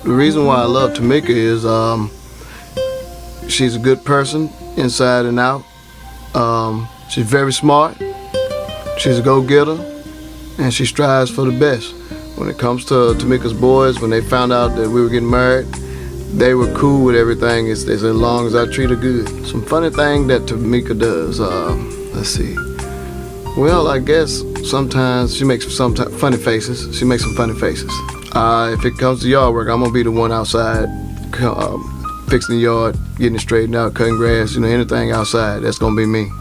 the reason why I love Tameka is she's a good person inside and out. She's very smart. She's a go-getter, and she strives for the best. When it comes to Tameka's boys, when they found out that we were getting married, they were cool with everything as long as I treat her good. Some funny thing that Tameka does, let's see. Well, I guess sometimes she makes some funny faces. She makes some funny faces. If it comes to yard work, I'm gonna be the one outside fixing the yard, getting it straightened out, cutting grass, anything outside, that's gonna be me.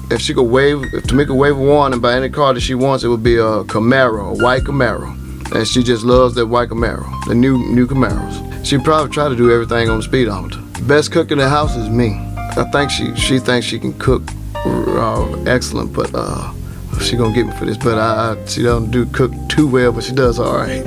If Tameka wave a warning by any car that she wants, it would be a Camaro, a white Camaro. And she just loves that white Camaro, the new Camaros. She'd probably try to do everything on the speedometer. Best cook in the house is me. I think she thinks she can cook excellent, but she gonna get me for this. But she don't cook too well, but she does all right.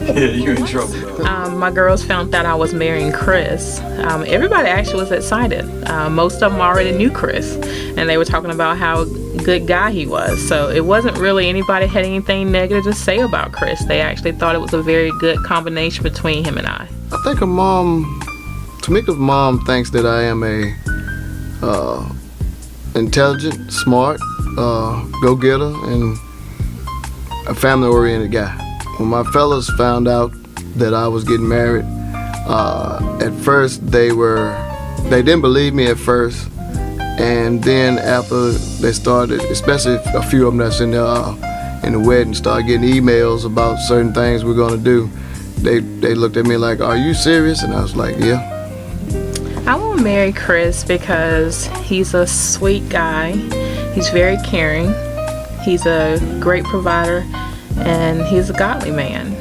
Yeah, you in trouble though. My girls found out I was marrying Chris. Everybody actually was excited. Most of them already knew Chris, and they were talking about how good guy he was. So it wasn't really anybody had anything negative to say about Chris. They actually thought it was a very good combination between him and I. I think Tameka's mom thinks that I am a intelligent, smart, go-getter, and a family-oriented guy. When my fellas found out that I was getting married, at first they didn't believe me at first, and then after they started, especially a few of them that's in the wedding, started getting emails about certain things we're gonna do, they looked at me like, "Are you serious?" And I was like, "Yeah." I want to marry Chris because he's a sweet guy. He's very caring. He's a great provider, and he's a godly man.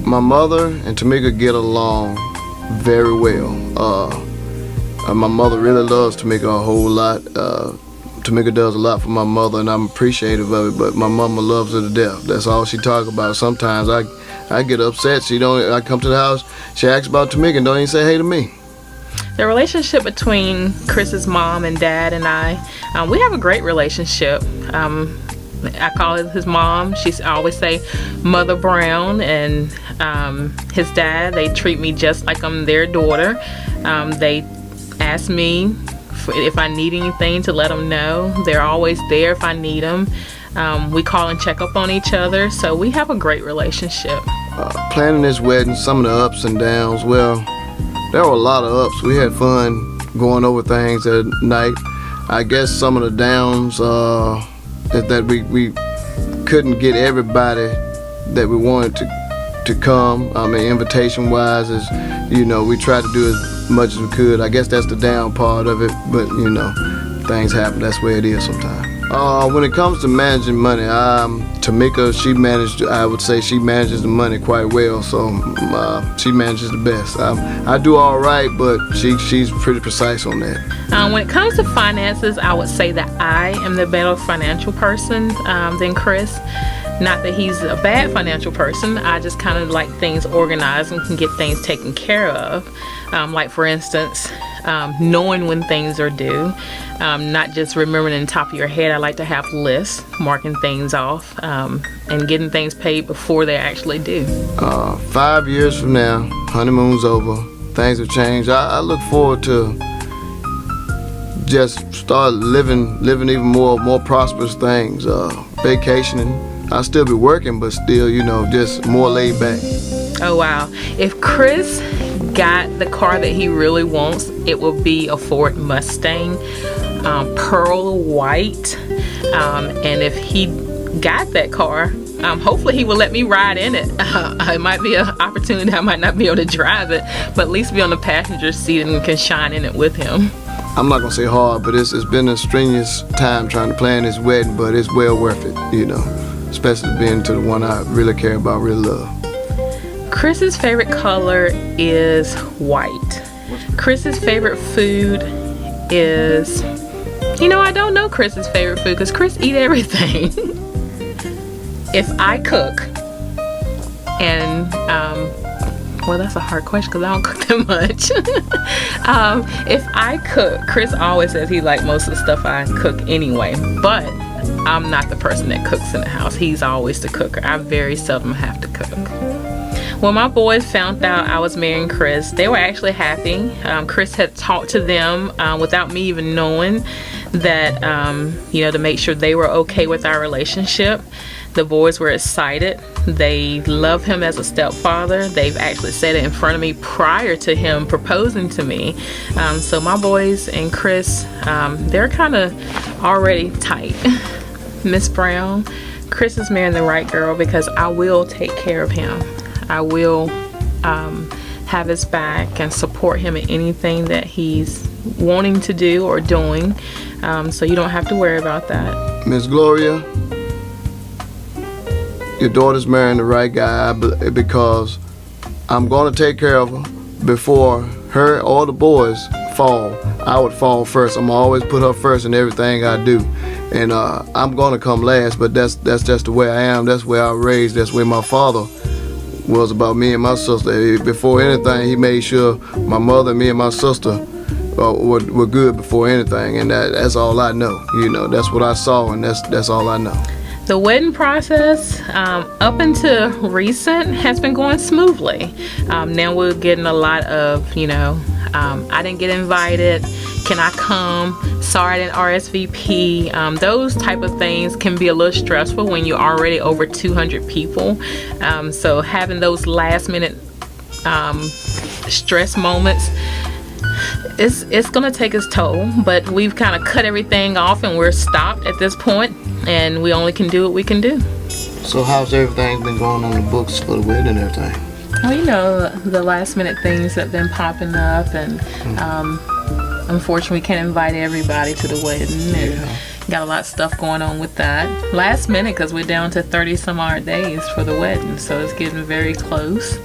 My mother and Tameka get along very well. My mother really loves Tameka a whole lot. Tameka does a lot for my mother, and I'm appreciative of it, but my mama loves her to death. That's all she talk about. Sometimes I get upset. I come to the house, she asks about Tameka and don't even say hey to me. The relationship between Chris's mom and dad and I, we have a great relationship. I call it his mom. I always say Mother Brown, and his dad, they treat me just like I'm their daughter. They ask me if I need anything to let them know. They're always there if I need them. We call and check up on each other, so we have a great relationship. Planning this wedding, some of the ups and downs, well, there were a lot of ups. We had fun going over things at night. I guess some of the downs is that we couldn't get everybody that we wanted to come. I mean, invitation wise, we tried to do as much as we could. I guess that's the down part of it, but things happen. That's the way it is sometimes. When it comes to managing money, Tameka, I would say she manages the money quite well, so she manages the best. I do all right, but she's pretty precise on that. When it comes to finances, I would say that I am the better financial person than Chris. Not that he's a bad financial person, I just kind of like things organized and can get things taken care of. Like for instance, knowing when things are due, not just remembering on top of your head. I like to have lists, marking things off, and getting things paid before they actually due. 5 years from now, honeymoon's over, things have changed. I look forward to just start living even more prosperous things, vacationing. I'll still be working, but still, just more laid back. Oh wow, if Chris got the car that he really wants, it will be a Ford Mustang, pearl white, and if he got that car, hopefully he will let me ride in it. It might be an opportunity I might not be able to drive it, but at least be on the passenger seat and can shine in it with him. I'm not gonna say hard, but it's been a strenuous time trying to plan this wedding, but it's well worth it, especially being to the one I really care about, really love. Chris's favorite color is white. Chris's favorite food is, I don't know Chris's favorite food because Chris eat everything. If I cook, and well, that's a hard question because I don't cook that much. If I cook, Chris always says he likes most of the stuff I cook anyway, but I'm not the person that cooks in the house. He's always the cooker. I very seldom have to cook. When my boys found out I was marrying Chris, they were actually happy. Chris had talked to them without me even knowing that, to make sure they were okay with our relationship. The boys were excited. They love him as a stepfather. They've actually said it in front of me prior to him proposing to me. So my boys and Chris, they're kind of already tight. Miss Brown, Chris is marrying the right girl because I will take care of him. I will have his back and support him in anything that he's wanting to do or doing. So you don't have to worry about that. Miss Gloria, your daughter's marrying the right guy because I'm going to take care of her before her or the boys fall. I would fall first. I'm always put her first in everything I do. And I'm going to come last, but that's just the way I am. That's where I was raised. That's where my father was about me and my sister. Before anything, he made sure my mother, me and my sister were good before anything. And that's all I know. That's what I saw, and that's all I know. The wedding process, up until recent, has been going smoothly. Now we're getting a lot of, I didn't get invited. Can I come? Sorry, I didn't RSVP. Those type of things can be a little stressful when you're already over 200 people. So having those last minute stress moments, it's gonna take its toll, but we've kind of cut everything off and we're stopped at this point, and we only can do what we can do. So how's everything been going on the books for the wedding and everything? Well, the last minute things that have been popping up, and unfortunately we can't invite everybody to the wedding, and got a lot of stuff going on with that. Last minute, because we're down to 30 some odd days for the wedding, so it's getting very close,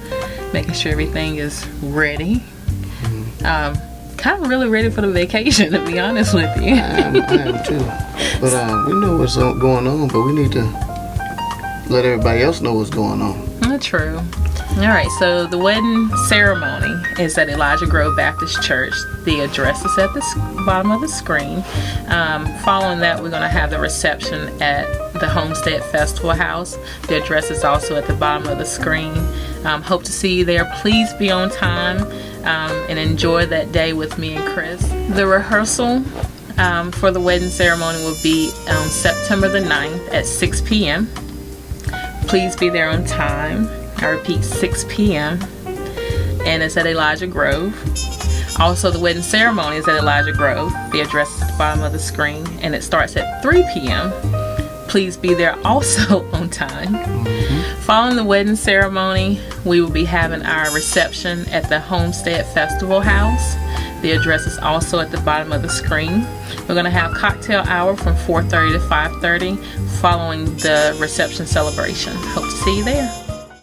making sure everything is ready. Kind of really ready for the vacation, to be honest with you. I am too. But we know what's going on, but we need to let everybody else know what's going on. True. All right, so the wedding ceremony is at Elijah Grove Baptist Church. The address is at the bottom of the screen. Following that, we're going to have the reception at the Homestead Festival House. The address is also at the bottom of the screen. Hope to see you there. Please be on time and enjoy that day with me and Chris. The rehearsal for the wedding ceremony will be on September the 9th at 6 p.m. Please be there on time. I repeat, 6 p.m. and it's at Elijah Grove. Also, the wedding ceremony is at Elijah Grove. The address is at the bottom of the screen, and it starts at 3 p.m. Please be there also on time. Following the wedding ceremony, we will be having our reception at the Homestead Festival House. The address is also at the bottom of the screen. We're going to have cocktail hour from 4:30 to 5:30 following the reception celebration. Hope to see you there.